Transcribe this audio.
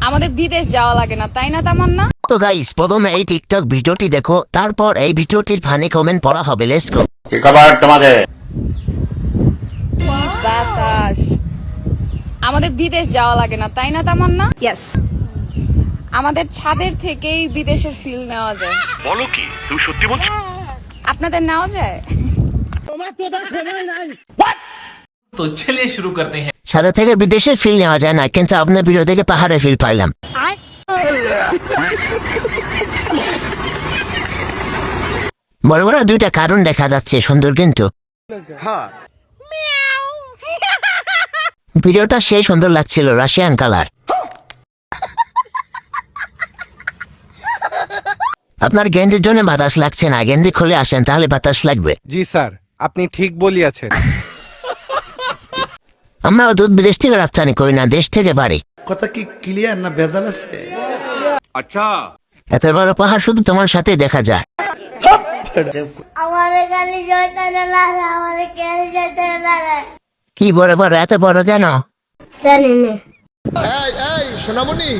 আমাদের বিদেশ যাওয়া লাগে না, তাই না তামান্না? তো গাইস, প্রথমে এই টিকটক ভিডিওটি দেখো, তারপর এই ভিডিওটির ফানি কমেন্ট পড়া হবে। Let's go. কি খবর তোমাদের? বাতাস। আমাদের বিদেশ যাওয়া লাগে না, তাই না তামান্না? ইয়েস। আমাদের ছাদের থেকেই বিদেশের ফিল নেওয়া যায়। বলো কি, তুমি সত্যি বলছো? আপনাদের নেওয়া যায়? तो चलिए शुरू करते हैं। সাদা থেকে বিদেশের ফিল নেওয়া যায় না, কিন্তু আপনার ভিডিও থেকে পাহাড়ের ফিল পাইলাম। বড় বড় দুইটা কারণ দেখা যাচ্ছে, সুন্দর কিন্তু। ভিডিওটা সেই সুন্দর লাগছিল, রাশিয়ান কালার। আপনার গেন্দির জন্য বাতাস লাগছে না, গেন্দি খুলে আসেন তাহলে বাতাস লাগবে। জি স্যার, আপনি ঠিক বলিয়াছেন। আমরা দুধ বিদেশ থেকে রপ্তানি করি না, দেশ থেকে পারি। কথা কি ক্লিয়ার না ভেজাল আছে? আচ্ছা, এত বড় পাহাড় শুধু তোমার সাথে দেখা যায়। কি বড় বড়, এত বড় কেন? এই সোনামণি